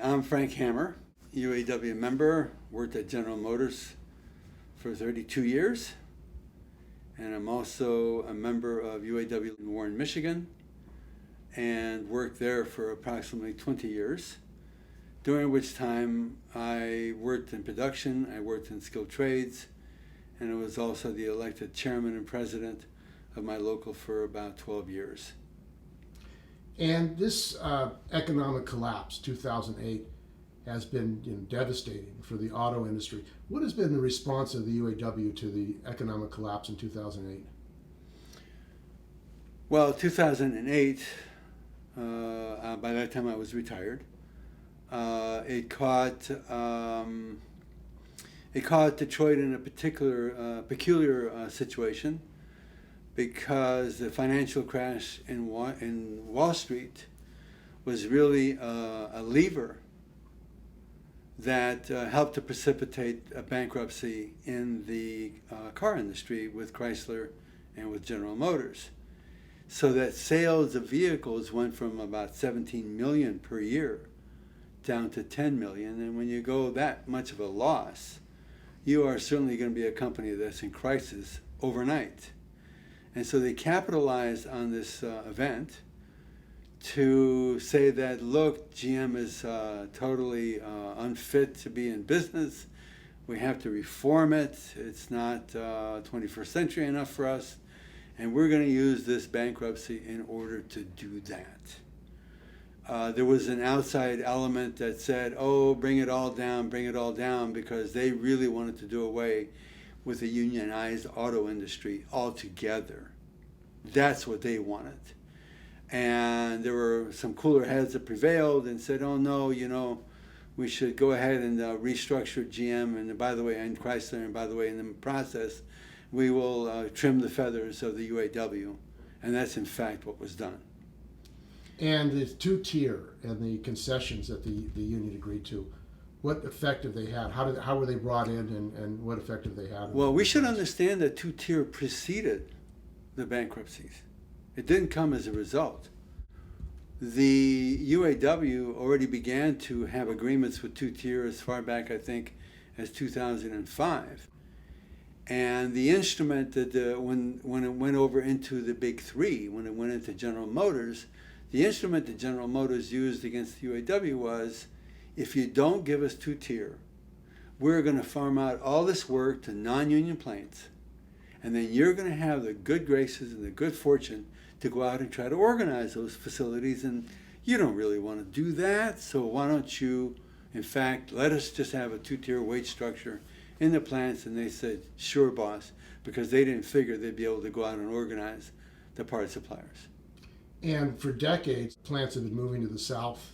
I'm Frank Hammer, UAW member, worked at General Motors for 32 years, and I'm also a member of UAW in Warren, Michigan, and worked there for approximately 20 years, during which time I worked in production, I worked in skilled trades, and I was also the elected chairman and president of my local for about 12 years. And this economic collapse, 2008, has been devastating for the auto industry. What has been the response of the UAW to the economic collapse in 2008? Well, 2008, by that time I was retired. It caught Detroit in a peculiar situation, because the financial crash in Wall Street was really a lever that helped to precipitate a bankruptcy in the car industry with Chrysler and with General Motors. So that sales of vehicles went from about 17 million per year down to 10 million. And when you go that much of a loss, you are certainly going to be a company that's in crisis overnight. And so they capitalized on this event to say that, look, GM is totally unfit to be in business. We have to reform it. It's not 21st century enough for us. And we're going to use this bankruptcy in order to do that. There was an outside element that said, oh, bring it all down, because they really wanted to do away with the unionized auto industry altogether. That's what they wanted. And there were some cooler heads that prevailed and said, oh no, we should go ahead and restructure GM, and by the way, and Chrysler, and by the way, in the process, we will trim the feathers of the UAW. And that's in fact what was done. And the two-tier and the concessions that the union agreed to, what effect have they had? How were they brought in, and what effect have they had? Well, we should understand that two-tier preceded the bankruptcies. It didn't come as a result. The UAW already began to have agreements with two-tier as far back, I think, as 2005. And the instrument that when it went over into the big three, when it went into General Motors, the instrument that General Motors used against the UAW was, if you don't give us two-tier, we're going to farm out all this work to non-union plants, and then you're going to have the good graces and the good fortune to go out and try to organize those facilities, and you don't really want to do that, so why don't you, in fact, let us just have a two-tier wage structure in the plants? And they said, sure, boss, because they didn't figure they'd be able to go out and organize the parts suppliers. And for decades, plants have been moving to the South.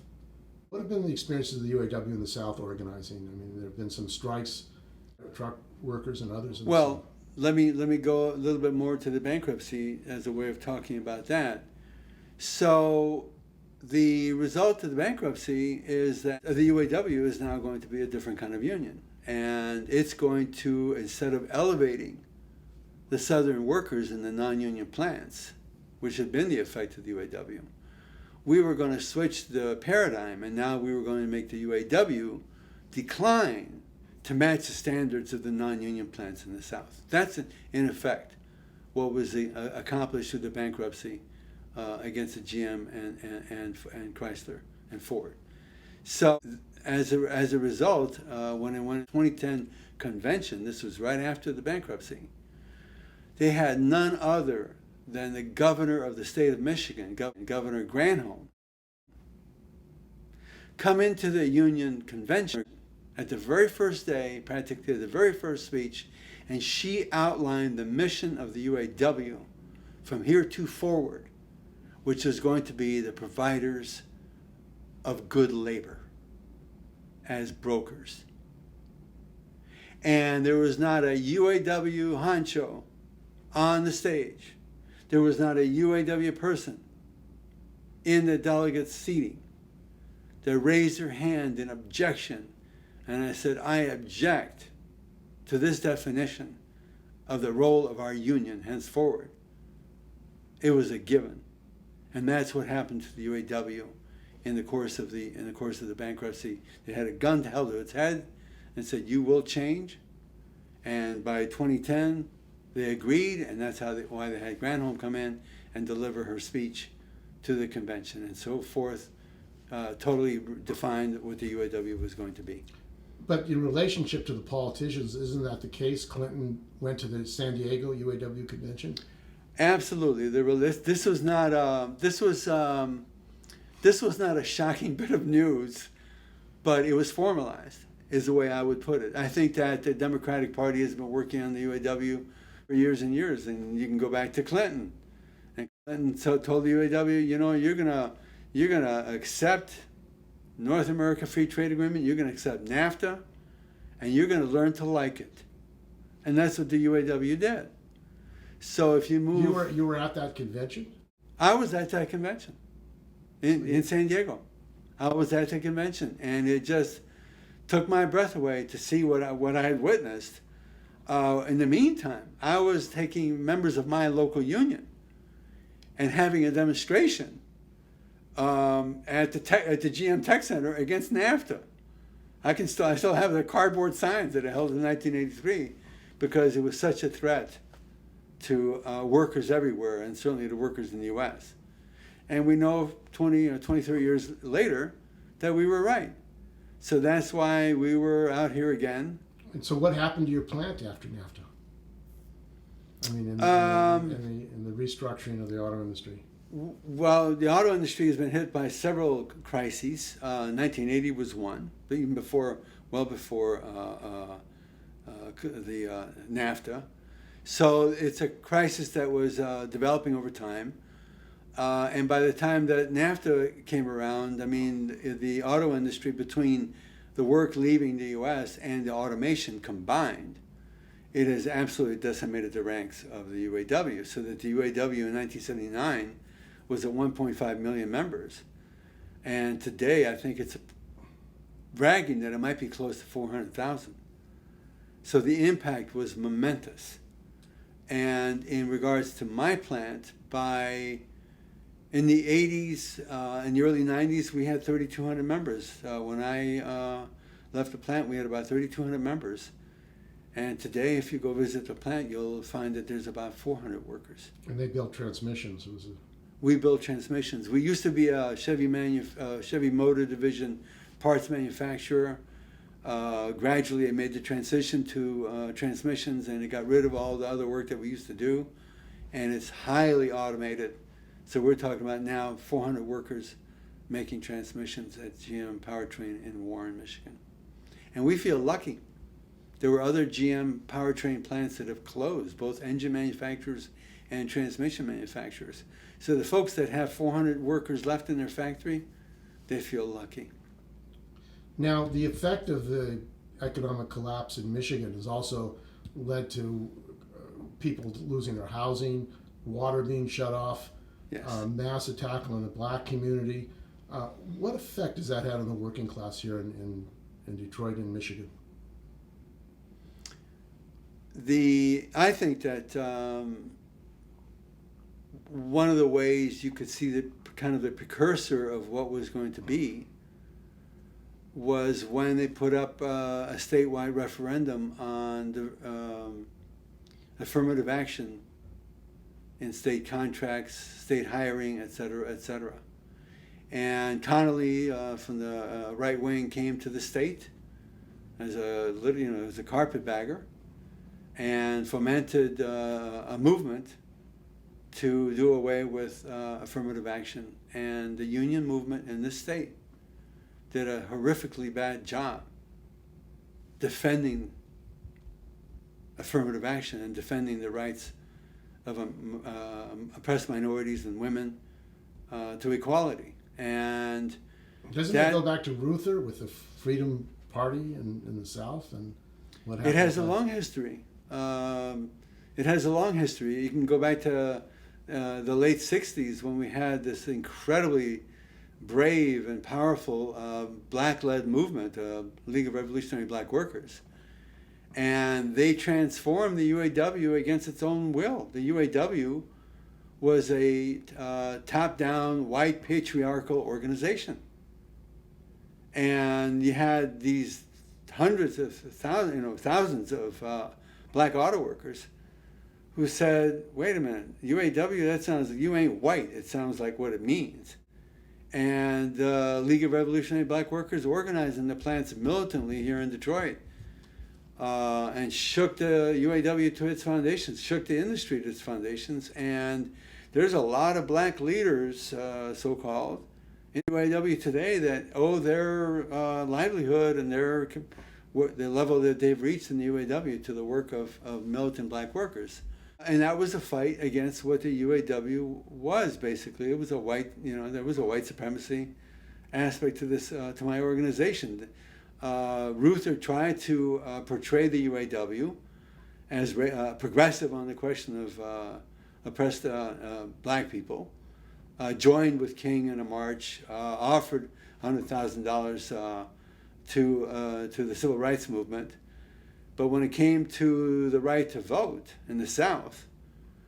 What have been the experiences of the UAW in the South organizing? I mean, there have been some strikes, truck workers and others. Well, let me go a little bit more to the bankruptcy as a way of talking about that. So the result of the bankruptcy is that the UAW is now going to be a different kind of union. And it's going to, instead of elevating the Southern workers in the non-union plants, which had been the effect of the UAW, we were going to switch the paradigm, and now we were going to make the UAW decline to match the standards of the non-union plants in the South. That's, in effect, what was accomplished through the bankruptcy against the GM and Chrysler and Ford. So as a result, when it went to the 2010 convention, this was right after the bankruptcy, they had none other than the governor of the state of Michigan, Governor Granholm, come into the union convention at the very first day, practically the very first speech, and she outlined the mission of the UAW from here to forward, which is going to be the providers of good labor as brokers. And there was not a UAW honcho on the stage. There was not a UAW person in the delegates' seating that raised her hand in objection. And I said, I object to this definition of the role of our union henceforward. It was a given. And that's what happened to the UAW in the course of the bankruptcy. They had a gun held to its head and said, "You will change." And by 2010, they agreed, and that's why they had Granholm come in and deliver her speech to the convention and so forth. Totally defined what the UAW was going to be. But in relationship to the politicians, isn't that the case? Clinton went to the San Diego UAW convention. Absolutely. This was not a shocking bit of news, but it was formalized, is the way I would put it. I think that the Democratic Party has been working on the UAW for years and years, and you can go back to Clinton. And Clinton told the UAW, you're gonna accept North America Free Trade Agreement, you're gonna accept NAFTA, and you're gonna learn to like it. And that's what the UAW did. So if you move... You were at that convention? I was at that convention in San Diego. I was at the convention, and it just took my breath away to see what I had witnessed. In the meantime, I was taking members of my local union and having a demonstration at the GM Tech Center against NAFTA. I still have the cardboard signs that I held in 1983 because it was such a threat to workers everywhere, and certainly to workers in the U.S. And we know 20 or 23 years later that we were right. So that's why we were out here again. And so what happened to your plant after NAFTA? I mean, in the restructuring of the auto industry. Well, the auto industry has been hit by several crises. 1980 was one, but even before, well before the NAFTA. So it's a crisis that was developing over time. And by the time that NAFTA came around, I mean, the auto industry, between the work leaving the U.S. and the automation combined, it has absolutely decimated the ranks of the UAW. So that the UAW in 1979 was at 1.5 million members. And today, I think it's bragging that it might be close to 400,000. So the impact was momentous. And in regards to my plant, in the 80s and the early 90s, we had 3,200 members. When I left the plant, we had about 3,200 members. And today, if you go visit the plant, you'll find that there's about 400 workers. And they built transmissions. We built transmissions. We used to be a Chevy Motor Division parts manufacturer. Gradually, it made the transition to transmissions, and it got rid of all the other work that we used to do. And it's highly automated. So we're talking about now 400 workers making transmissions at GM Powertrain in Warren, Michigan. And we feel lucky. There were other GM powertrain plants that have closed, both engine manufacturers and transmission manufacturers. So the folks that have 400 workers left in their factory, they feel lucky. Now, the effect of the economic collapse in Michigan has also led to people losing their housing, water being shut off, yes. Mass attack on the black community. What effect has that had on the working class here in Detroit and Michigan? I think that one of the ways you could see the precursor of what was going to be was when they put up a statewide referendum on the affirmative action in state contracts, state hiring, et cetera, et cetera. And Connolly from the right wing came to the state as a carpetbagger and fomented a movement to do away with affirmative action. And the union movement in this state did a horrifically bad job defending affirmative action and defending the rights of oppressed minorities and women to equality. And doesn't that go back to Reuther with the Freedom Party in the South and what happened? It has a long history. It has a long history. You can go back to the late 60s when we had this incredibly brave and powerful black-led movement, League of Revolutionary Black Workers. And they transformed the UAW against its own will. The UAW was a top-down, white, patriarchal organization. And you had these hundreds of thousands of black auto workers who said, wait a minute, UAW, that sounds, you ain't white. It sounds like what it means. And the League of Revolutionary Black Workers organized in the plants militantly here in Detroit and shook the UAW to its foundations, shook the industry to its foundations. And there's a lot of black leaders, so-called, in UAW today that owe their livelihood and the level that they've reached in the UAW to the work of militant black workers. And that was a fight against what the UAW was, basically. It was a white, there was a white supremacy aspect to this, to my organization. Ruther tried to portray the UAW as progressive on the question of oppressed black people, joined with King in a march, offered $100,000 to the civil rights movement. But when it came to the right to vote in the South,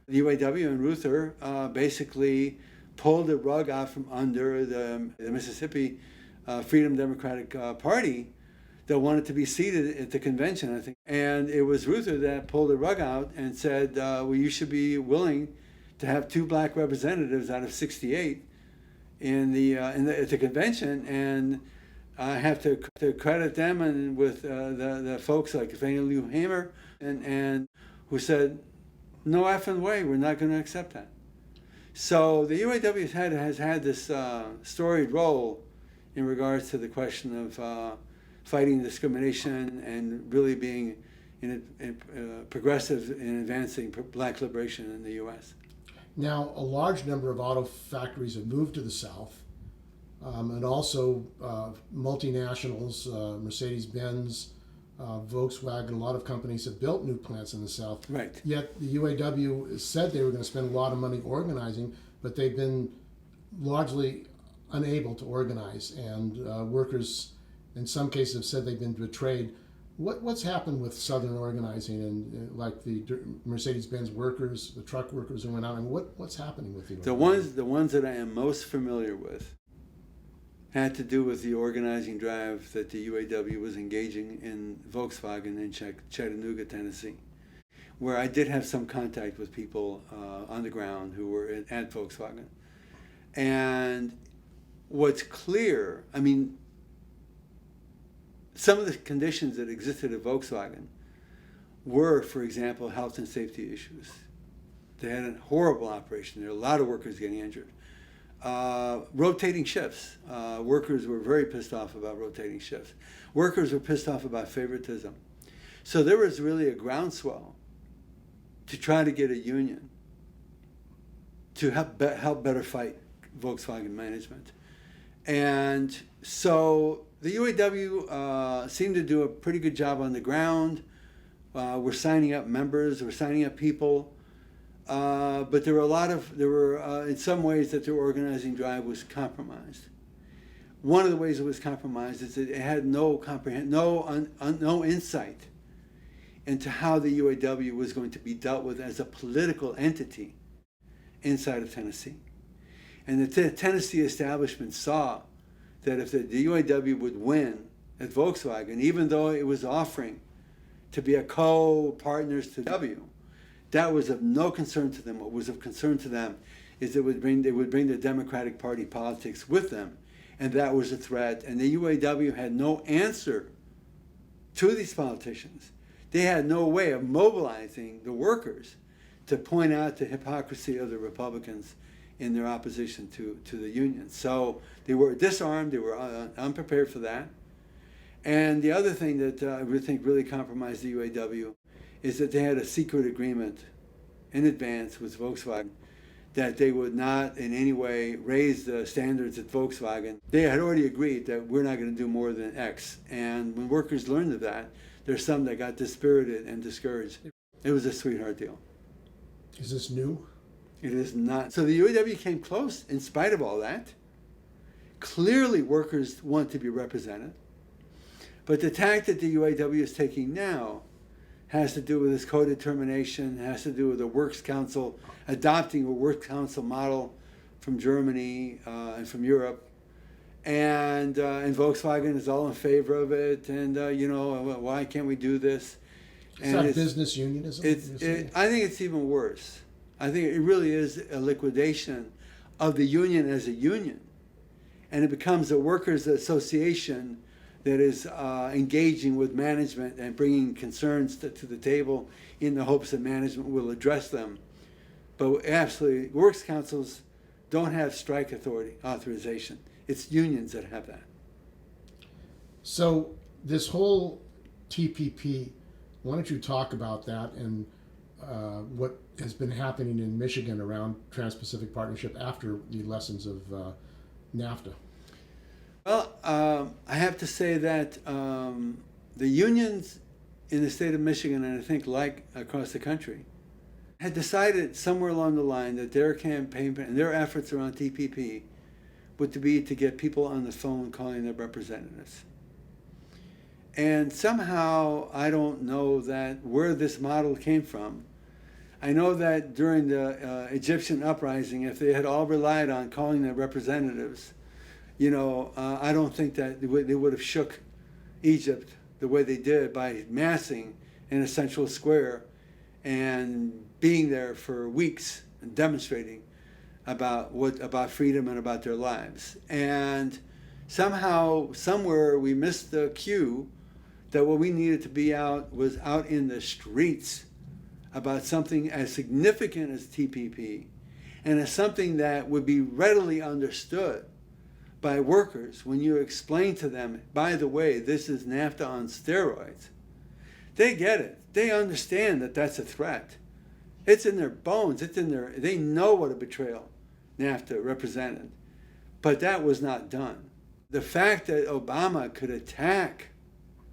the UAW and Ruther basically pulled the rug out from under the Mississippi Freedom Democratic Party that wanted to be seated at the convention, I think. And it was Ruther that pulled the rug out and said, well, you should be willing to have 2 black representatives out of 68 at the convention, and I have to credit them and with the folks like Fannie Lou Hamer and who said, no effing way, we're not going to accept that. So the UAW has had this storied role in regards to the question of fighting discrimination and really being progressive in advancing black liberation in the U.S. Now, a large number of auto factories have moved to the South. And also multinationals, Mercedes-Benz, Volkswagen, a lot of companies have built new plants in the South. Right. Yet the UAW said they were going to spend a lot of money organizing, but they've been largely unable to organize. And workers, in some cases, have said they've been betrayed. What's happened with Southern organizing and like the Mercedes-Benz workers, the truck workers who went out? And what's happening with the the ones that I am most familiar with had to do with the organizing drive that the UAW was engaging in Volkswagen in Chattanooga, Tennessee, where I did have some contact with people on the ground who were at Volkswagen. And what's clear, I mean, some of the conditions that existed at Volkswagen were, for example, health and safety issues. They had a horrible operation. There were a lot of workers getting injured. Rotating shifts. Workers were very pissed off about rotating shifts. Workers were pissed off about favoritism. So there was really a groundswell to try to get a union to help better fight Volkswagen management. And so the UAW seemed to do a pretty good job on the ground. We're signing up members, we're signing up people. But there were in some ways that their organizing drive was compromised. One of the ways it was compromised is that it had no insight into how the UAW was going to be dealt with as a political entity inside of Tennessee. And the Tennessee establishment saw that if the UAW would win at Volkswagen, even though it was offering to be a co-partners to W, that was of no concern to them. What was of concern to them is they would bring the Democratic Party politics with them, and that was a threat. And the UAW had no answer to these politicians. They had no way of mobilizing the workers to point out the hypocrisy of the Republicans in their opposition to the union. So they were disarmed. They were unprepared for that. And the other thing that I would think really compromised the UAW is that they had a secret agreement in advance with Volkswagen that they would not in any way raise the standards at Volkswagen. They had already agreed that we're not going to do more than X. And when workers learned of that, there's some that got dispirited and discouraged. It was a sweetheart deal. Is this new? It is not. So the UAW came close in spite of all that. Clearly workers want to be represented. But the tack that the UAW is taking now has to do with this co-determination, has to do with the Works Council, adopting a Works Council model from Germany and from Europe. and Volkswagen is all in favor of it, and why can't we do this? Is that business unionism? I think it's even worse. I think it really is a liquidation of the union as a union, and it becomes a workers' association that is engaging with management and bringing concerns to the table in the hopes that management will address them. But absolutely, works councils don't have strike authorization. It's unions that have that. So this whole TPP, why don't you talk about that and what has been happening in Michigan around Trans-Pacific Partnership after the lessons of NAFTA? Well, I have to say that the unions in the state of Michigan, and I think like across the country, had decided somewhere along the line that their campaign and their efforts around TPP would be to get people on the phone calling their representatives. And somehow, I don't know that where this model came from. I know that during the Egyptian uprising, if they had all relied on calling their representatives, I don't think that they would have shook Egypt the way they did by massing in a central square and being there for weeks and demonstrating about freedom and about their lives. And somehow, somewhere, we missed the cue that what we needed to be was out in the streets about something as significant as TPP, and as something that would be readily understood by workers when you explain to them, by the way, this is NAFTA on steroids. They get it. They understand that that's a threat. It's in their bones. They know what a betrayal NAFTA represented. But that was not done. The fact that Obama could attack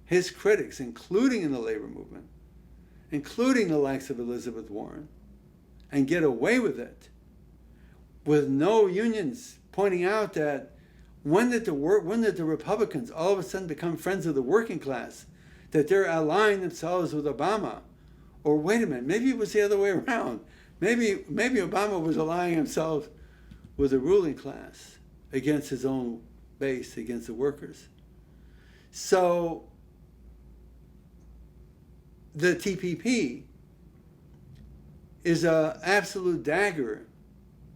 his critics, including in the labor movement, including the likes of Elizabeth Warren, and get away with it, with no unions pointing out that when did the Republicans all of a sudden become friends of the working class, that they're allying themselves with Obama? Or wait a minute, maybe it was the other way around. Maybe Obama was allying himself with the ruling class against his own base, against the workers. So the TPP is an absolute dagger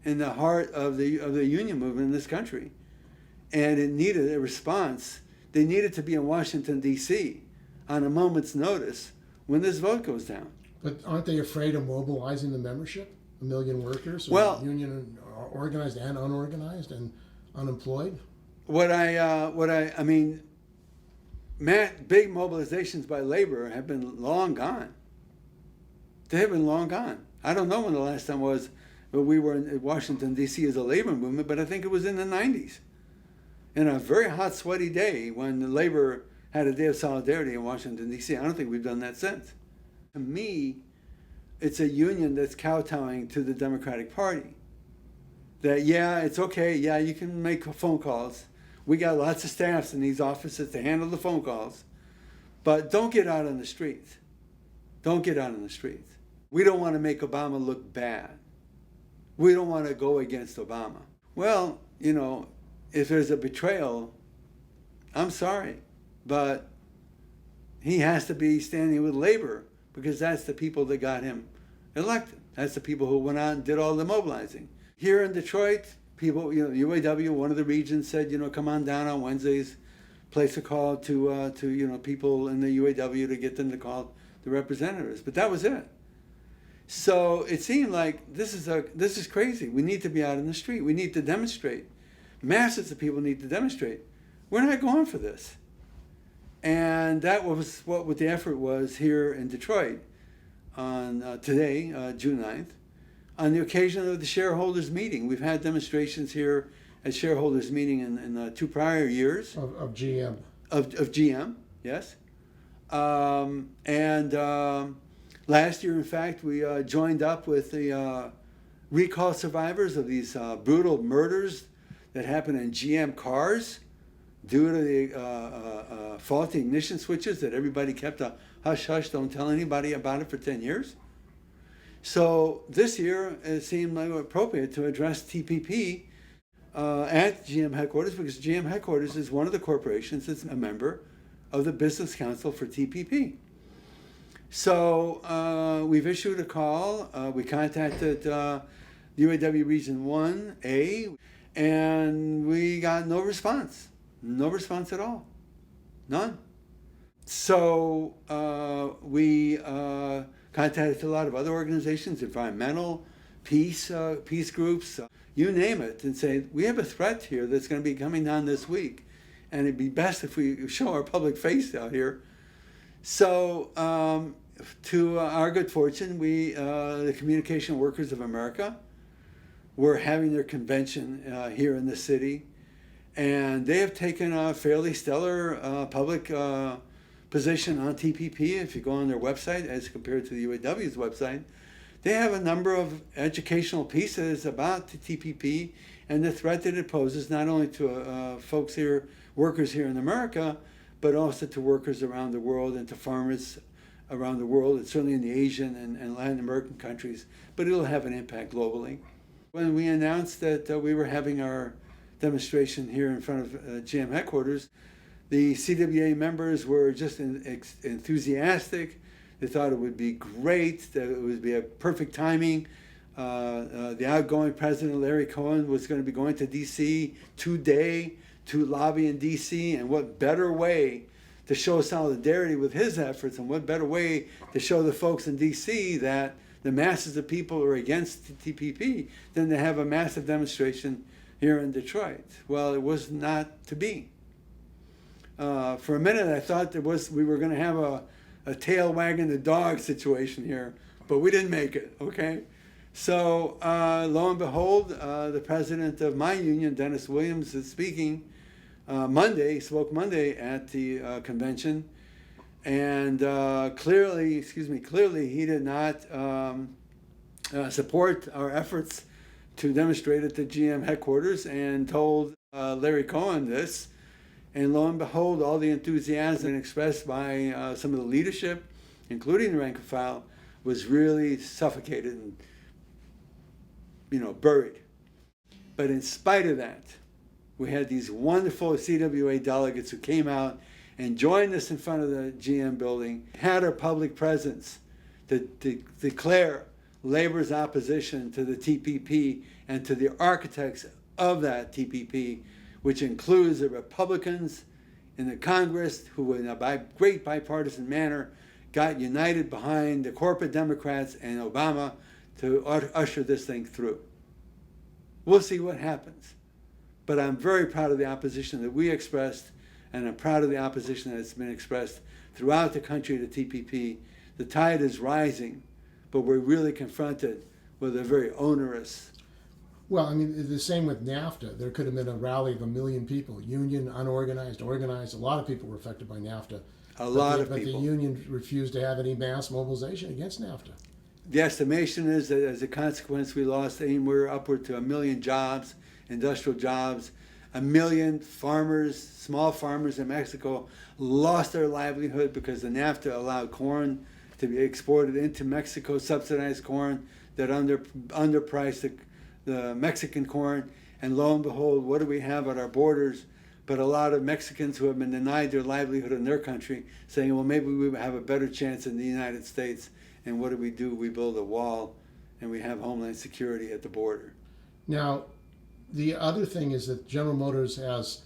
in the heart of the union movement in this country. And it needed a response. They needed to be in Washington, D.C. on a moment's notice when this vote goes down. But aren't they afraid of mobilizing the membership? 1 million workers, union organized and unorganized and unemployed? I mean, big mobilizations by labor have been long gone. They have been long gone. I don't know when the last time was, but we were in Washington, D.C. as a labor movement, but I think it was in the 90s. In a very hot, sweaty day when the labor had a day of solidarity in Washington, D.C. I don't think we've done that since. To me, it's a union that's kowtowing to the Democratic Party. That, yeah, it's okay, yeah, you can make phone calls. We got lots of staffs in these offices to handle the phone calls, but don't get out on the streets. Don't get out on the streets. We don't want to make Obama look bad. We don't want to go against Obama. Well, if there's a betrayal, I'm sorry, but he has to be standing with labor because that's the people that got him elected. That's the people who went out and did all the mobilizing. Here in Detroit, people, UAW, one of the regions said, come on down on Wednesdays, place a call to people in the UAW to get them to call the representatives. But that was it. So it seemed like this is crazy. We need to be out in the street. We need to demonstrate. Masses of people need to demonstrate. We're not going for this. And that was what the effort was here in Detroit on today, June 9th, on the occasion of the shareholders meeting. We've had demonstrations here at shareholders meeting in 2 prior years. Of GM. Of GM, yes. Last year, in fact, we joined up with the recall survivors of these brutal murders that happened in GM cars due to the faulty ignition switches that everybody kept a hush-hush, don't tell anybody about it for 10 years. So this year, it seemed like appropriate to address TPP at GM headquarters, because GM headquarters is one of the corporations that's a member of the Business Council for TPP. So we've issued a call. We contacted UAW Region 1A, and we got no response. No response at all. None. So we contacted a lot of other organizations, environmental, peace groups, you name it, and say, we have a threat here that's going to be coming down this week, and it'd be best if we show our public face out here. So to our good fortune, the Communication Workers of America, were having their convention here in the city, and they have taken a fairly stellar public position on TPP. If you go on their website as compared to the UAW's website, they have a number of educational pieces about the TPP and the threat that it poses not only to folks here, workers here in America, but also to workers around the world and to farmers around the world, and certainly in the Asian and Latin American countries, but it'll have an impact globally. When we announced that we were having our demonstration here in front of GM headquarters, the CWA members were just enthusiastic. They thought it would be great, that it would be a perfect timing. The outgoing president, Larry Cohen, was going to be going to D.C. today to lobby in D.C., and what better way to show solidarity with his efforts, and what better way to show the folks in D.C. that the masses of people are against TPP than to have a massive demonstration here in Detroit. Well, it was not to be. For a minute, I thought we were going to have a tail wagging the dog situation here, but we didn't make it, okay? So lo and behold, the president of my union, Dennis Williams, is speaking spoke Monday at the convention, and clearly he did not support our efforts to demonstrate at the GM headquarters, and told Larry Cohen this. And lo and behold, all the enthusiasm expressed by some of the leadership, including the rank and file, was really suffocated and buried. But in spite of that, we had these wonderful CWA delegates who came out and joined us in front of the GM building, had our public presence to declare labor's opposition to the TPP and to the architects of that TPP, which includes the Republicans in the Congress, who in a great bipartisan manner got united behind the corporate Democrats and Obama to usher this thing through. We'll see what happens. But I'm very proud of the opposition that we expressed, and I'm proud of the opposition that's been expressed throughout the country to TPP. The tide is rising, but we're really confronted with a very onerous. Well, I mean, the same with NAFTA. There could have been a rally of 1 million people, union, unorganized, organized. A lot of people were affected by NAFTA. But the union refused to have any mass mobilization against NAFTA. The estimation is that as a consequence, we lost anywhere upward to 1 million jobs, industrial jobs. 1 million farmers, small farmers in Mexico, lost their livelihood because the NAFTA allowed corn to be exported into Mexico, subsidized corn that underpriced the Mexican corn. And lo and behold, what do we have at our borders but a lot of Mexicans who have been denied their livelihood in their country, saying, well, maybe we have a better chance in the United States. And what do? We build a wall, and we have Homeland Security at the border. Now, the other thing is that General Motors has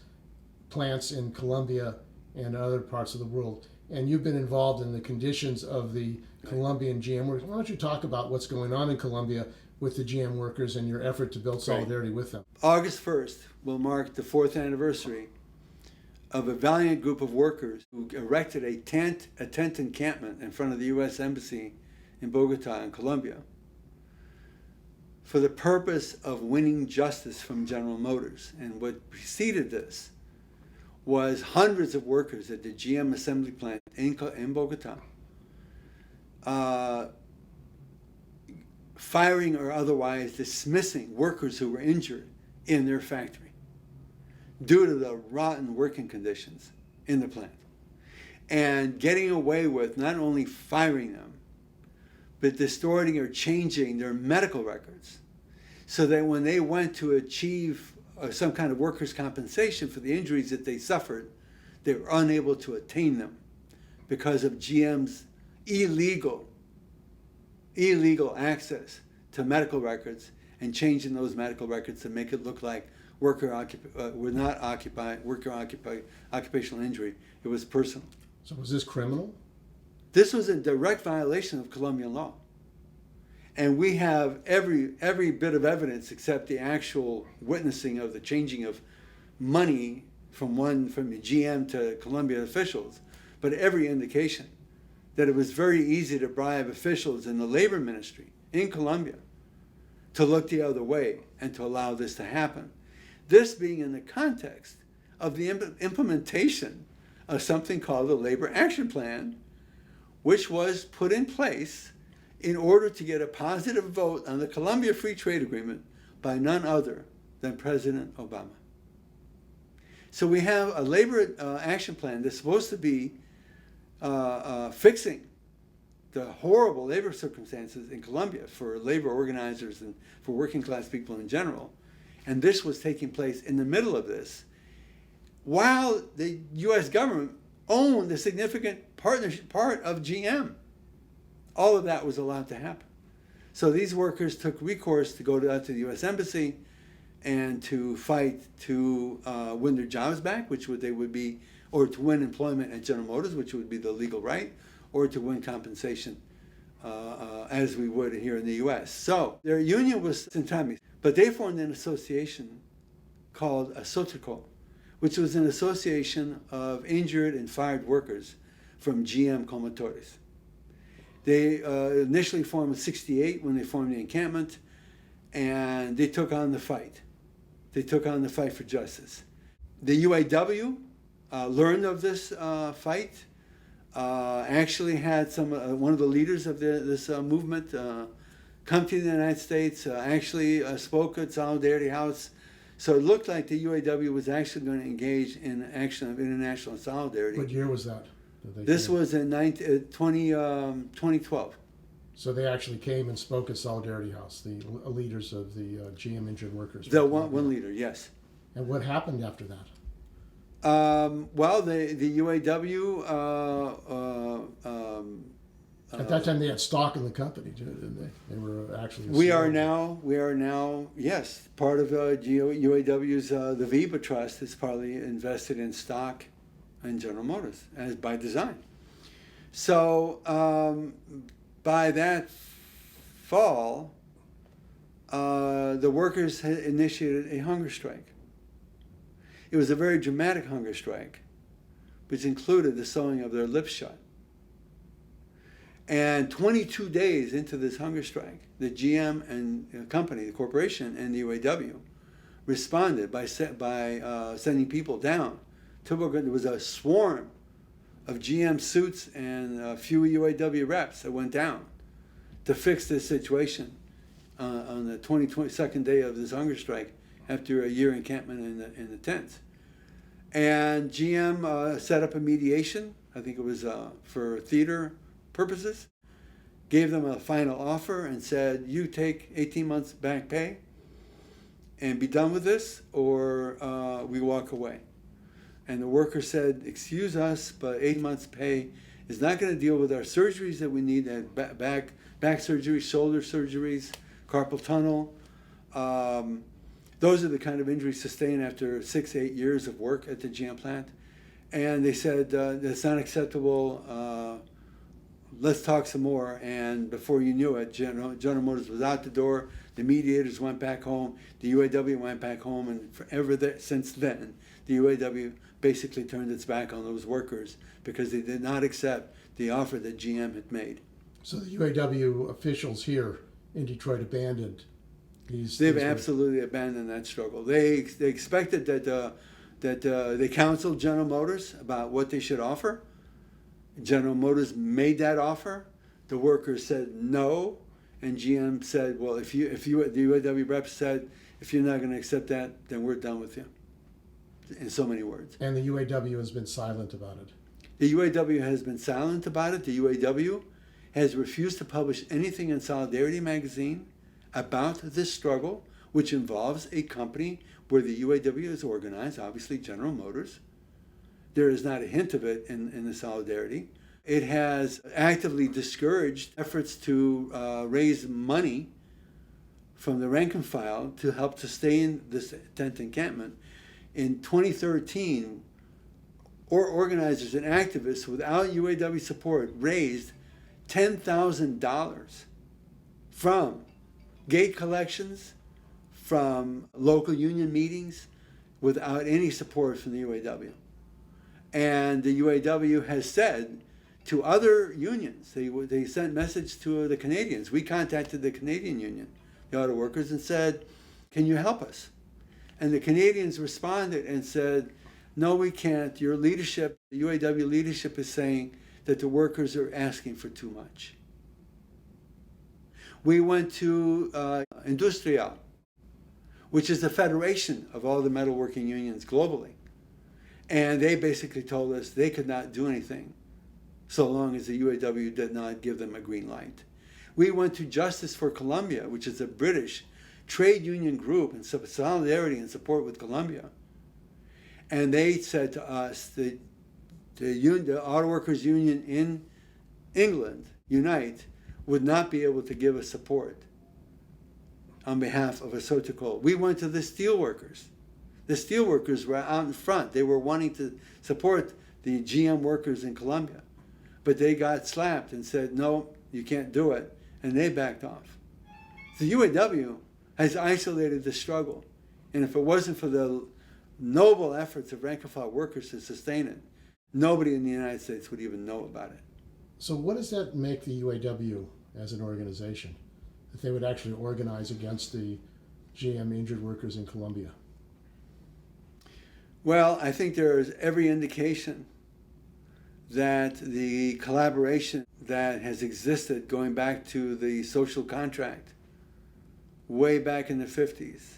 plants in Colombia and other parts of the world, and you've been involved in the conditions of the Colombian GM workers. Why don't you talk about what's going on in Colombia with the GM workers and your effort to build solidarity with them? August 1st will mark the 4th anniversary of a valiant group of workers who erected a tent encampment in front of the U.S. Embassy in Bogota in Colombia for the purpose of winning justice from General Motors. And what preceded this was hundreds of workers at the GM assembly plant in Bogota firing or otherwise dismissing workers who were injured in their factory due to the rotten working conditions in the plant, and getting away with not only firing them, but distorting or changing their medical records so that when they went to achieve some kind of workers' compensation for the injuries that they suffered, they were unable to attain them because of GM's illegal access to medical records and changing those medical records to make it look like occupational injury. It was personal. So was this criminal? This was in direct violation of Colombian law. And we have every bit of evidence except the actual witnessing of the changing of money from the GM to Colombia officials, but every indication that it was very easy to bribe officials in the labor ministry in Colombia to look the other way and to allow this to happen. This being in the context of the implementation of something called the Labor Action Plan, which was put in place in order to get a positive vote on the Colombia Free Trade Agreement by none other than President Obama. So we have a labor action plan that's supposed to be fixing the horrible labor circumstances in Colombia for labor organizers and for working class people in general. And this was taking place in the middle of this, while the U.S. government owned a significant part of GM. All of that was allowed to happen. So these workers took recourse to go to the U.S. Embassy and to fight to win their jobs back, or to win employment at General Motors, which would be the legal right, or to win compensation as we would here in the U.S. So their union was Centami, but they formed an association called a Sotraco, which was an association of injured and fired workers from GM Comotores. They initially formed in '68 when they formed the encampment, and they took on the fight. They took on the fight for justice. The UAW learned of this fight, actually had one of the leaders of this movement come to the United States, actually spoke at Solidarity House. So it looked like the UAW was actually going to engage in action of international solidarity. What year was that? This was in 2012. So they actually came and spoke at Solidarity House, the leaders of the GM injured workers. The one leader, yes. And what happened after that? Well, the UAW... at that time, they had stock in the company, didn't they? They were actually... We are now, yes, part of UAW's, the VIVA Trust is partly invested in stock in General Motors, as by design. So by that fall, the workers had initiated a hunger strike. It was a very dramatic hunger strike, which included the sewing of their lips shut. And 22 days into this hunger strike, the GM and company, the corporation, and the UAW responded by sending people down. There was a swarm of GM suits and a few UAW reps that went down to fix this situation on the 22nd day of this hunger strike after a year encampment in the tents. And GM set up a mediation, I think it was for theater purposes, gave them a final offer and said, you take 18 months back pay and be done with this, or we walk away. And the worker said, excuse us, but 8 months pay is not going to deal with our surgeries that we need, back surgeries, shoulder surgeries, carpal tunnel. Those are the kind of injuries sustained after 6 to 8 years of work at the GM plant. And they said, that's not acceptable. Let's talk some more. And before you knew it, General Motors was out the door. The mediators went back home. The UAW went back home. And forever since then, the UAW basically turned its back on those workers because they did not accept the offer that GM had made. So the UAW officials here in Detroit abandoned these. They've absolutely abandoned that struggle. They expected that they counseled General Motors about what they should offer. General Motors made that offer. The workers said no, and GM said, well, if the UAW reps said, if you're not going to accept that, then we're done with you. In so many words. And the UAW has been silent about it. The UAW has been silent about it. The UAW has refused to publish anything in Solidarity magazine about this struggle which involves a company where the UAW is organized, obviously General Motors. There is not a hint of it in the solidarity. It has actively discouraged efforts to raise money from the rank and file to help sustain this tent encampment. In 2013, organizers and activists without UAW support raised $10,000 from gate collections, from local union meetings, without any support from the UAW. And the UAW has said to other unions, they sent message to the Canadians. We contacted the Canadian union, the auto workers, and said, can you help us? And the Canadians responded and said, no, we can't. Your leadership, the UAW leadership, is saying that the workers are asking for too much. We went to Industrial, which is the federation of all the metalworking unions globally. And they basically told us they could not do anything so long as the UAW did not give them a green light. We went to Justice for Colombia, which is a British trade union group in solidarity and support with Colombia. And they said to us, the Auto Workers Union in England, Unite, would not be able to give us support on behalf of a Sotocol. We went to the steelworkers. The steelworkers were out in front. They were wanting to support the GM workers in Colombia. But they got slapped and said, no, you can't do it. And they backed off. The UAW has isolated the struggle. And if it wasn't for the noble efforts of rank and file workers to sustain it, nobody in the United States would even know about it. So what does that make the UAW as an organization, that they would actually organize against the GM injured workers in Colombia? Well, I think there is every indication that the collaboration that has existed going back to the social contract way back in the 50s,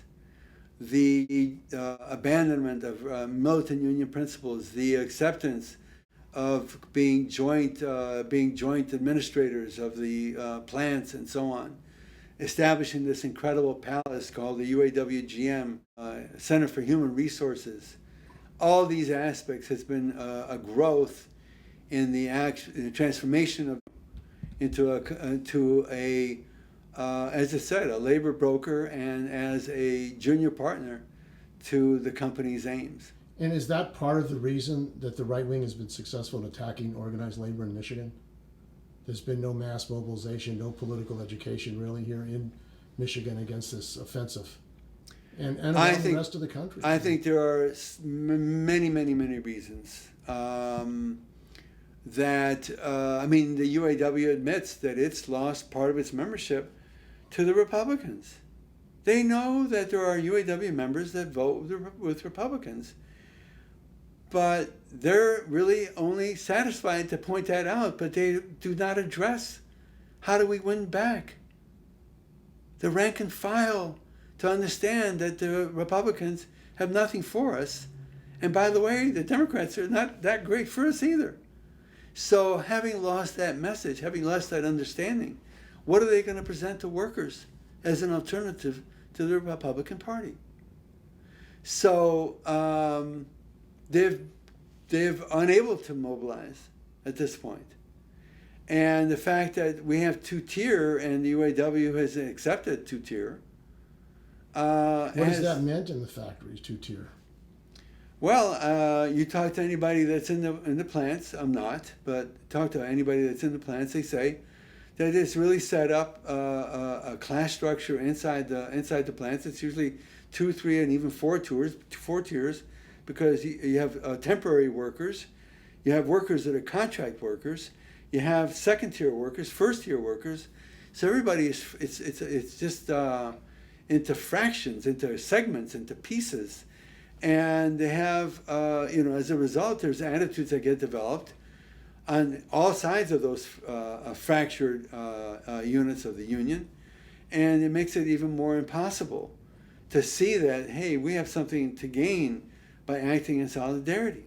the abandonment of militant union principles, the acceptance of being joint administrators of the plants and so on, establishing this incredible palace called the UAW GM, Center for Human Resources. All these aspects has been a growth in the transformation of into a as I said, a labor broker and as a junior partner to the company's aims. And is that part of the reason that the right wing has been successful in attacking organized labor in Michigan? There's been no mass mobilization, no political education really here in Michigan against this offensive. And around the rest of the country. I think there are many reasons. The UAW admits that it's lost part of its membership to the Republicans. They know that there are UAW members that vote with Republicans, but they're really only satisfied to point that out, but they do not address how do we win back the rank and file to understand that the Republicans have nothing for us. And by the way, the Democrats are not that great for us either. So having lost that message, having lost that understanding, what are they going to present to workers as an alternative to the Republican Party? So they've unable to mobilize at this point. And the fact that we have two-tier and the UAW has accepted two-tier. What has that meant in the factories, two-tier? Well, you talk to anybody that's in the plants. I'm not, but talk to anybody that's in the plants. They say that it's really set up a class structure inside the plants. It's usually 2, 3, and even 4 tiers, because you have temporary workers, you have workers that are contract workers, you have second-tier workers, first-tier workers. So everybody is it's just into fractions, into segments, into pieces. And they have, as a result, there's attitudes that get developed on all sides of those fractured units of the union. And it makes it even more impossible to see that, hey, we have something to gain by acting in solidarity.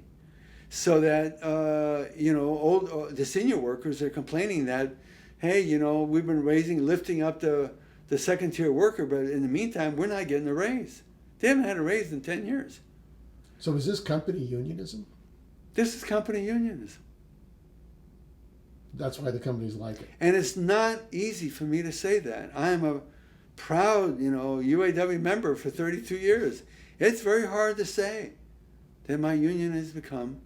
So that, the senior workers are complaining that, hey, we've been lifting up the the second tier worker, but in the meantime, we're not getting a raise. They haven't had a raise in 10 years. So is this company unionism? This is company unionism. That's why the companies like it. And it's not easy for me to say that. I'm a proud, UAW member for 32 years. It's very hard to say that my union has become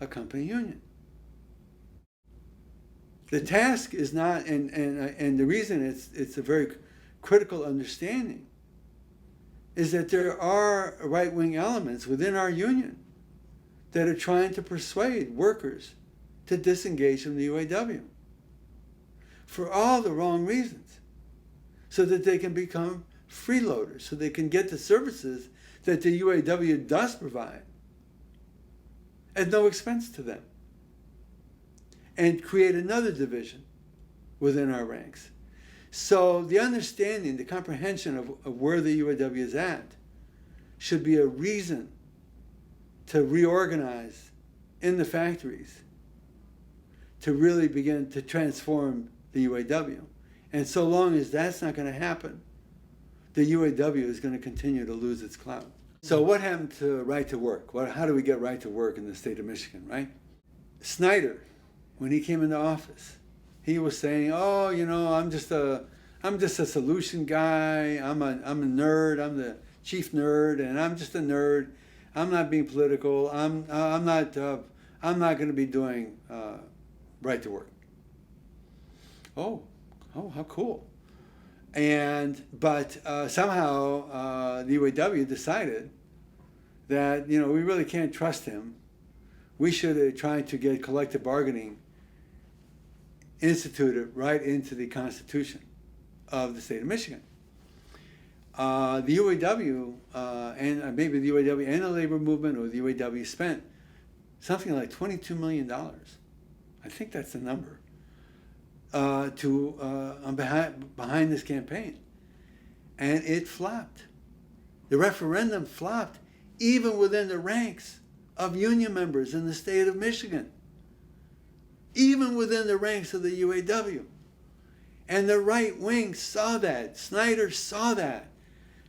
a company union. The task is not, and the reason it's a very critical understanding is that there are right-wing elements within our union that are trying to persuade workers to disengage from the UAW for all the wrong reasons, so that they can become freeloaders, so they can get the services that the UAW does provide at no expense to them, and create another division within our ranks. So the understanding, the comprehension of where the UAW is at should be a reason to reorganize in the factories, to really begin to transform the UAW. And so long as that's not going to happen, the UAW is going to continue to lose its clout. So what happened to right to work? How do we get right to work in the state of Michigan, right? Snyder, when he came into office, he was saying, "Oh, I'm just a solution guy. I'm a nerd. I'm the chief nerd, and I'm just a nerd. I'm not being political. I'm not going to be doing right to work." Oh, how cool! But somehow the UAW decided that we really can't trust him. We should try to get collective bargaining instituted right into the Constitution of the state of Michigan. The UAW and maybe the UAW and the labor movement or the UAW spent something like $22 million. I think that's the number behind this campaign, and it flopped. The referendum flopped, even within the ranks of union members in the state of Michigan, even within the ranks of the UAW. And the right wing saw that. Snyder saw that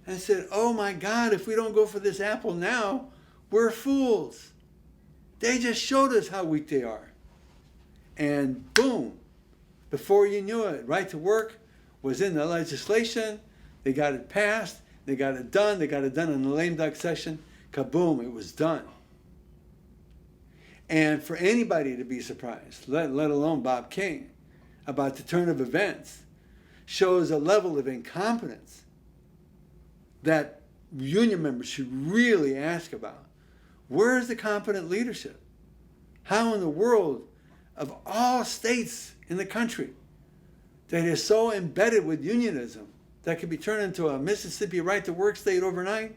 and said, "Oh my God, if we don't go for this apple now, we're fools. They just showed us how weak they are." And boom, before you knew it, right to work was in the legislation. They got it passed. They got it done. They got it done in the lame duck session. Kaboom, it was done. And for anybody to be surprised, let alone Bob King, about the turn of events, shows a level of incompetence that union members should really ask about. Where is the competent leadership? How in the world, of all states in the country, that is so embedded with unionism, that could be turned into a Mississippi right-to-work state overnight?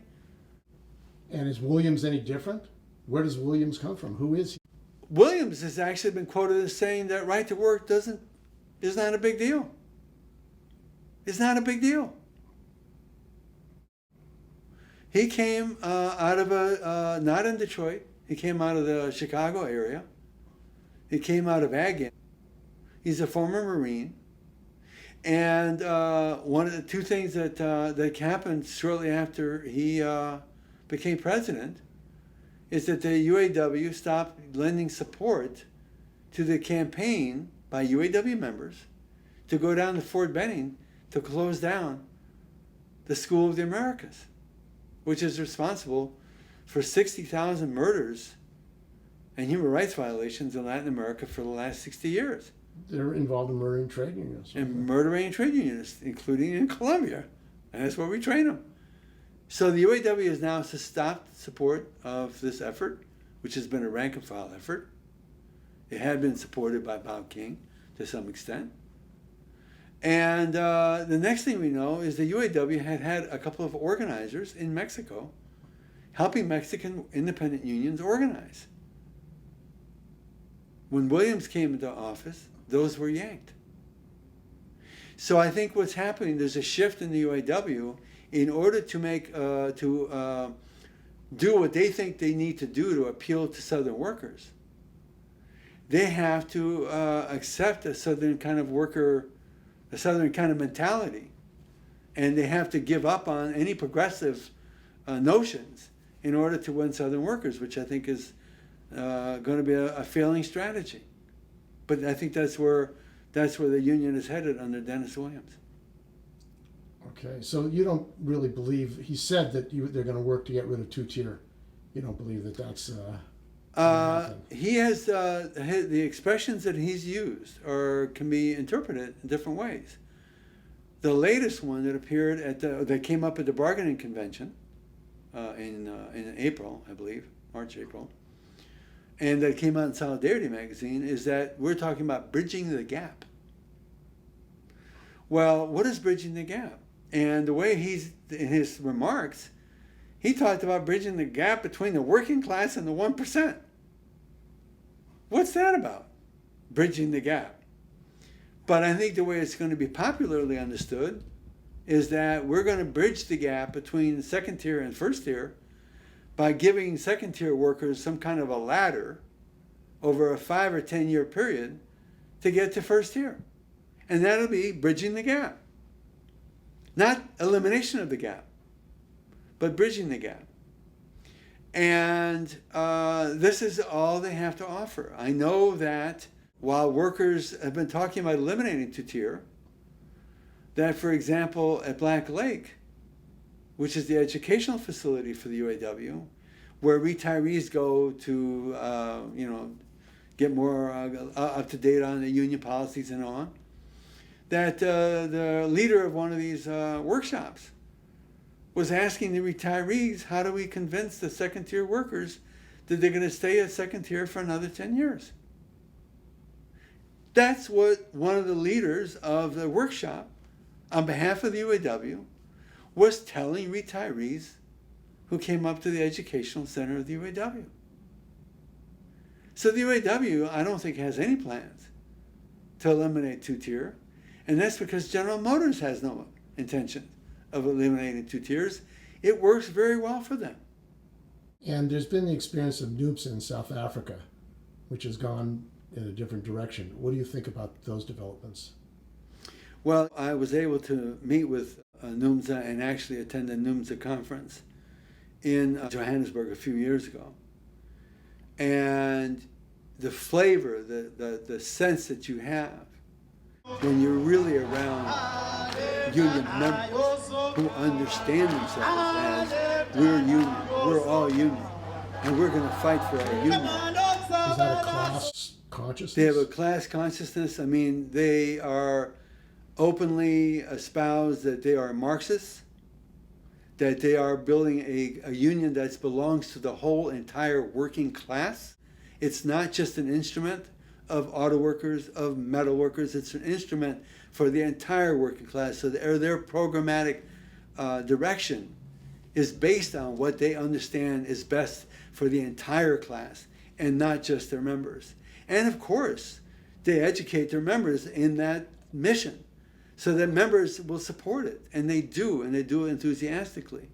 And is Williams any different? Where does Williams come from? Who is he? Williams has actually been quoted as saying that right to work is not a big deal. It's not a big deal. He came out of not in Detroit. He came out of the Chicago area. He came out of Ag. He's a former Marine. And one of the two things that happened shortly after he became president is that the UAW stopped lending support to the campaign by UAW members to go down to Fort Benning to close down the School of the Americas, which is responsible for 60,000 murders and human rights violations in Latin America for the last 60 years. They're involved in murdering trade unions. And murdering trade unionists, including in Colombia. And that's where we train them. So the UAW has now stopped support of this effort, which has been a rank and file effort. It had been supported by Bob King to some extent. And the next thing we know is the UAW had a couple of organizers in Mexico helping Mexican independent unions organize. When Williams came into office, those were yanked. So I think what's happening, there's a shift in the UAW in order to make do what they think they need to do to appeal to Southern workers. They have to accept a Southern kind of worker, a Southern kind of mentality, And they have to give up on any progressive notions in order to win Southern workers, which I think is going to be a failing strategy. But I think that's where the union is headed under Dennis Williams. Okay, so you don't really believe, he said that they're going to work to get rid of two-tier. You don't believe that that's... He has the expressions that he's used can be interpreted in different ways. The latest one that appeared that came up at the bargaining convention in April, I believe, March, April, and that came out in Solidarity magazine, is that we're talking about bridging the gap. Well, what is bridging the gap? And the way in his remarks, he talked about bridging the gap between the working class and the 1%. What's that about? Bridging the gap. But I think the way it's going to be popularly understood is that we're going to bridge the gap between second tier and first tier by giving second tier workers some kind of a ladder over a 5 or 10 year period to get to first tier. And that'll be bridging the gap. Not elimination of the gap, but bridging the gap. And this is all they have to offer. I know that while workers have been talking about eliminating two-tier, that, for example, at Black Lake, which is the educational facility for the UAW, where retirees go to, get more up to date on the union policies and on, that the leader of one of these workshops was asking the retirees, how do we convince the second tier workers that they're going to stay at second tier for another 10 years? That's what one of the leaders of the workshop, on behalf of the UAW, was telling retirees who came up to the educational center of the UAW. So the UAW, I don't think, has any plans to eliminate two-tier, and that's because General Motors has no intention of eliminating two tiers. It works very well for them. And there's been the experience of NUMSA in South Africa, which has gone in a different direction. What do you think about those developments? Well, I was able to meet with NUMSA and actually attend a NUMSA conference in Johannesburg a few years ago. And the flavor, the sense that you have when you're really around union members who understand themselves as we're union, we're all union, and we're going to fight for our union. Is that a class consciousness? They have a class consciousness. I mean, they are openly espoused that they are Marxists, that they are building a union that belongs to the whole entire working class. It's not just an instrument of auto workers, of metal workers. It's an instrument for the entire working class. So their programmatic direction is based on what they understand is best for the entire class and not just their members. And of course, they educate their members in that mission so that members will support it. And they do it enthusiastically.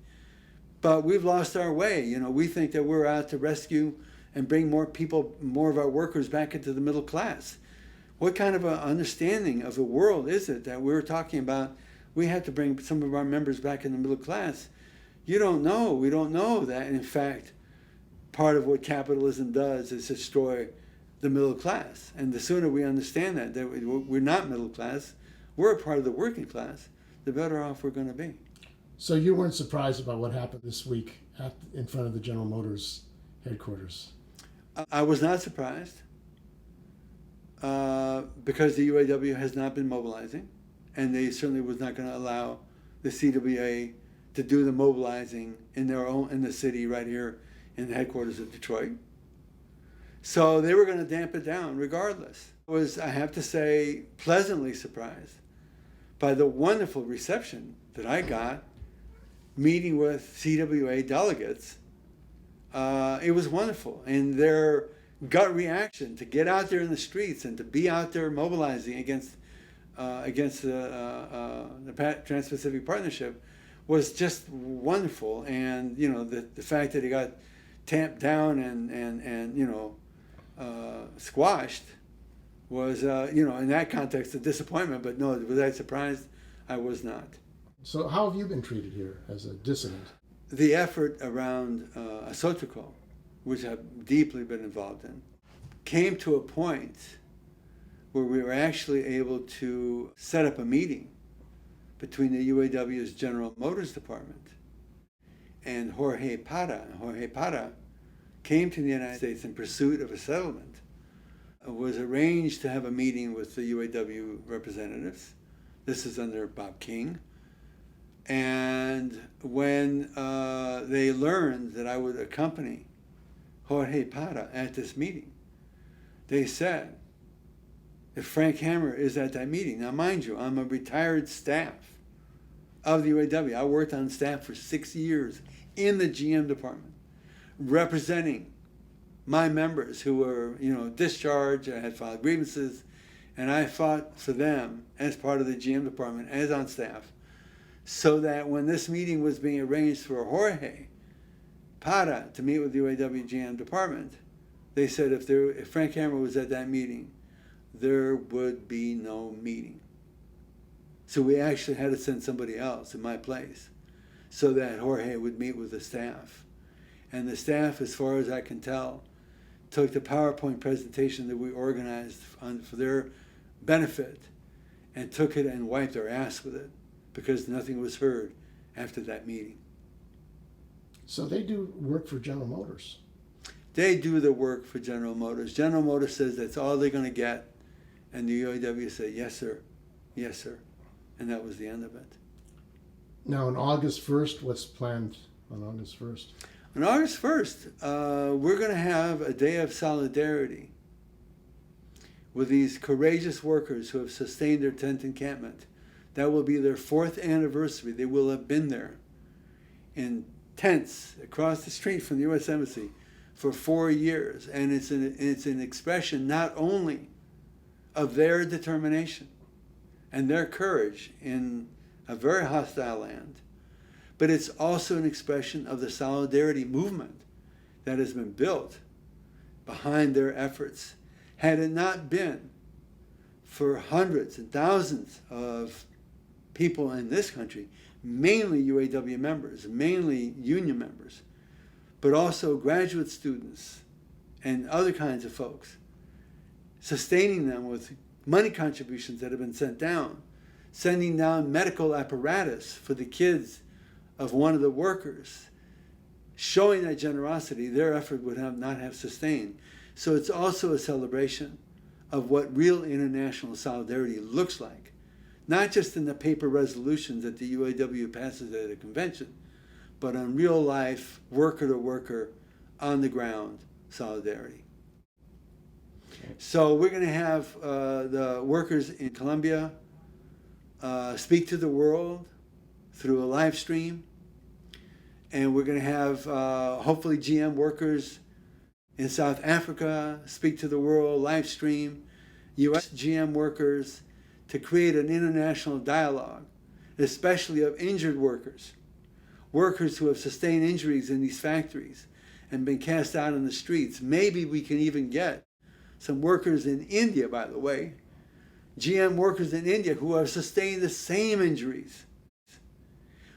But we've lost our way. We think that we're out to rescue and bring more of our workers back into the middle class. What kind of an understanding of the world is it that we're talking about? We have to bring some of our members back in the middle class. We don't know that, in fact, part of what capitalism does is destroy the middle class. And the sooner we understand that we're not middle class, we're a part of the working class, the better off we're going to be. So you weren't surprised about what happened this week in front of the General Motors headquarters? I was not surprised because the UAW has not been mobilizing, and they certainly was not going to allow the CWA to do the mobilizing in the city right here in the headquarters of Detroit. So they were going to damp it down regardless. I was, I have to say, pleasantly surprised by the wonderful reception that I got meeting with CWA delegates. It was wonderful, and their gut reaction to get out there in the streets and to be out there mobilizing against the Trans-Pacific Partnership was just wonderful. And the fact that it got tamped down and squashed was in that context a disappointment. But no, was I surprised? I was not. So how have you been treated here as a dissident? The effort around a protocol, which I've deeply been involved in, came to a point where we were actually able to set up a meeting between the UAW's General Motors Department and Jorge Parra. Jorge Parra came to the United States in pursuit of a settlement. It was arranged to have a meeting with the UAW representatives. This is under Bob King. And when they learned that I would accompany Jorge Parra at this meeting, they said, if Frank Hammer is at that meeting, now mind you, I'm a retired staff of the UAW. I worked on staff for 6 years in the GM department, representing my members who were, discharged. I had filed grievances, and I fought for them as part of the GM department, as on staff, so that when this meeting was being arranged for Jorge Parra to meet with the UAW GM department, they said if Frank Hammer was at that meeting, there would be no meeting. So we actually had to send somebody else in my place so that Jorge would meet with the staff. And the staff, as far as I can tell, took the PowerPoint presentation that we organized for their benefit and took it and wiped their ass with it because nothing was heard after that meeting. So they do work for General Motors. They do the work for General Motors. General Motors says that's all they're going to get. And the UAW said, yes, sir. Yes, sir. And that was the end of it. Now, on August 1st, what's planned on August 1st? On August 1st, we're going to have a day of solidarity with these courageous workers who have sustained their tent encampment. That will be their 4th anniversary. They will have been there in tents across the street from the U.S. Embassy for 4 years. And it's an expression not only of their determination and their courage in a very hostile land, but it's also an expression of the solidarity movement that has been built behind their efforts. Had it not been for hundreds and thousands of people in this country, mainly UAW members, mainly union members, but also graduate students and other kinds of folks, sustaining them with money contributions that have been sent down, sending down medical apparatus for the kids of one of the workers, showing that generosity, their effort would not have sustained. So it's also a celebration of what real international solidarity looks like, not just in the paper resolutions that the UAW passes at a convention, but on real life, worker to worker, on the ground solidarity. So we're going to have the workers in Colombia speak to the world through a live stream. And we're going to have hopefully GM workers in South Africa speak to the world, live stream, U.S. GM workers, to create an international dialogue, especially of injured workers, workers who have sustained injuries in these factories and been cast out in the streets. Maybe we can even get some workers in India, by the way, GM workers in India who have sustained the same injuries,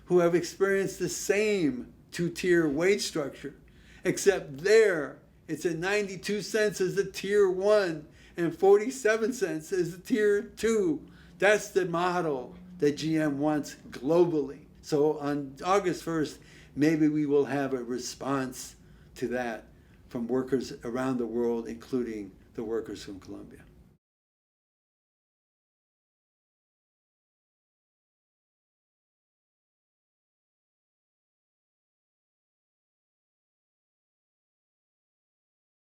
who have experienced the same two-tier wage structure, except there it's at 92 cents as the tier 1 and 47 cents as the tier 2. That's the model that GM wants globally. So on August 1st, maybe we will have a response to that from workers around the world, including the workers from Colombia.